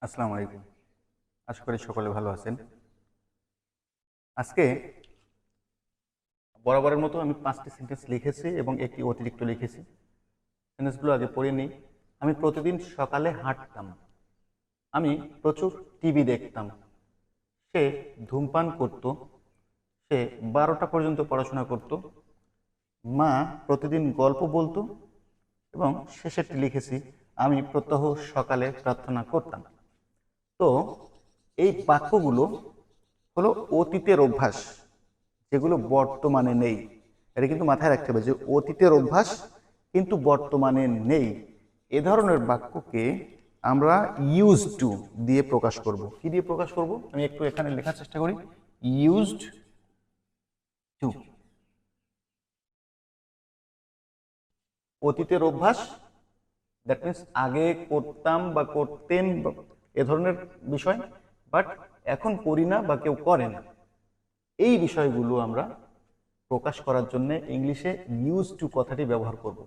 আসসালামু আলাইকুম। আশা করি সকলে ভালো আছেন। আজকে বরাবরের মতো আমি 5টি সেন্টেন্স লিখেছি এবং একটি অতিরিক্ত লিখেছি। সেন্টেন্সগুলো আগে পড়ে নিই। আমি প্রতিদিন সকালে হাঁটতাম। আমি প্রচুর টিভি দেখতাম। সে ধূমপান করত। সে 12টা পর্যন্ত পড়াশোনা করত। মা প্রতিদিন গল্প বলতো এবং শেষেরটি লিখেছি, আমি প্রত্যহ সকালে প্রার্থনা করতাম। তো এই বাক্যগুলো হলো অতীতের অভ্যাস, যেগুলো বর্তমানে নেই। এটা কিন্তু মাথায় রাখতে হবে যে অতীতের অভ্যাস কিন্তু বর্তমানে নেই। এ ধরনের বাক্যকে আমরা ইউজড টু দিয়ে প্রকাশ করব। কি দিয়ে প্রকাশ করব? আমি একটু এখানে লেখার চেষ্টা করি। ইউজড টু, অতীতের অভ্যাস, দ্যাট মিনস আগে করতাম বা করতেন এ ধরনের বিষয়, বাট এখন করি না বা কেউ করে না। এই বিষয়গুলো আমরা প্রকাশ করার জন্য ইংলিশে ইউজ টু কথাটি ব্যবহার করব।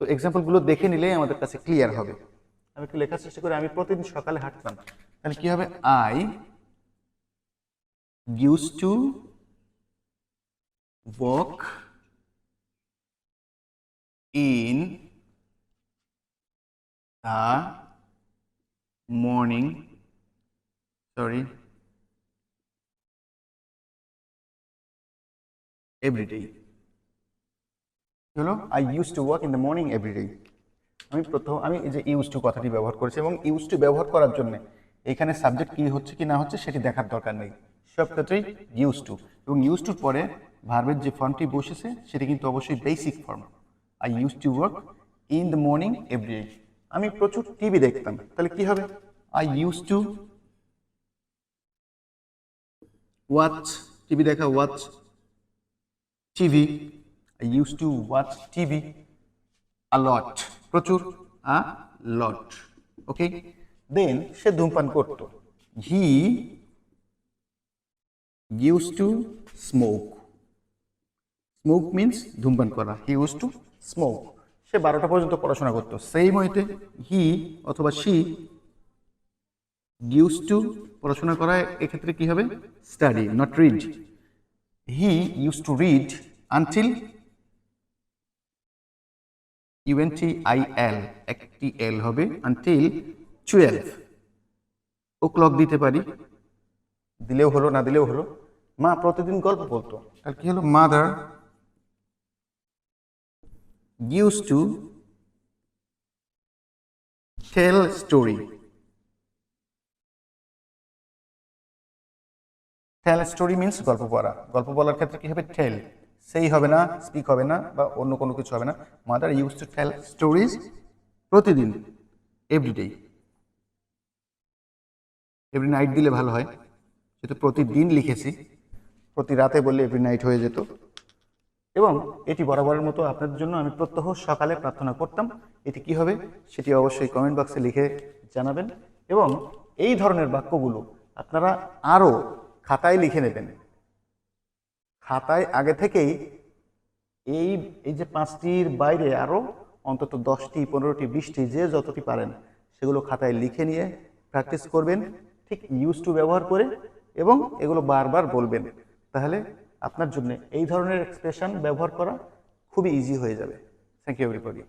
তো এক্সাম্পলগুলো দেখে নিলেই আমাদের কাছে ক্লিয়ার হবে। আমি একটু লেখার চেষ্টা করি। আমি প্রতিদিন সকালে হাঁটতাম, তাহলে কি হবে? I used to walk in the morning, everyday. হলো I used to walk in the morning everyday. আমি এই যে ইউজ টু কথাটি ব্যবহার করেছি, এবং ইউজ টু ব্যবহার করার জন্য এখানে সাবজেক্ট কি হচ্ছে কি না হচ্ছে সেটি দেখার দরকার নেই। সব ক্ষেত্রেই ইউজ টু, এবং ইউজ টুর পরে ভার্বের যে ফর্মটি বসেছে সেটি কিন্তু অবশ্যই basic form. I used to work in the morning everyday. আমি প্রচুর টিভি দেখতাম, তাহলে কি হবে? I used to watch, TV দেখা, watch TV. I used to watch TV a lot, প্রচুর, a lot. ওকে, দেন সে ধূমপান করত। He used to smoke. Smoke means ধূমপান করা। He used to smoke. সে 12টা পর্যন্ত পড়াশোনা করতো। সেই মইতে হি অথবা শি ইউজ টু, পড়াশোনা করা এক্ষেত্রে কি হবে? Study, not read. He used to read until, UNTIL, একটি এল হবে, আনটিল 12 ও ক্লক দিতে পারি, দিলেও হলো না দিলেও হলো। মা প্রতিদিন গল্প বলতো, তাহলে কি হলো? Mother use to tell story. Tell story means গল্প পড়া। গল্প বলার ক্ষেত্রে কি হবে? টেল, সেই হবে না, স্পিক হবে না, বা অন্য কোনো কিছু হবে না। Mother use to tell stories, প্রতিদিন, এভরিডে। এভরি নাইট দিলে ভালো হয়, যেহেতু প্রতিদিন লিখেছি। প্রতি রাতে বললে এভরি নাইট হয়ে যেত। এবং এটি বরাবরের মতো আপনাদের জন্য আমি প্রত্যহ সকালে প্রার্থনা করতাম। এটি কি হবে সেটি অবশ্যই কমেন্ট বক্সে লিখে জানাবেন। এবং এই ধরনের বাক্যগুলো আপনারা আরও খাতায় লিখে নেবেন। খাতায় আগে থেকেই এই এই যে 5টির বাইরে আরও অন্তত 10টি, 15টি, 20টি, যে যতটি পারেন সেগুলো খাতায় লিখে নিয়ে প্র্যাকটিস করবেন, ঠিক ইউজ টু ব্যবহার করে, এবং এগুলো বারবার বলবেন। তাহলে আপনার জন্য এই ধরনের এক্সপ্রেশন ব্যবহার করা খুবই ইজি হয়ে যাবে। Thank you everybody.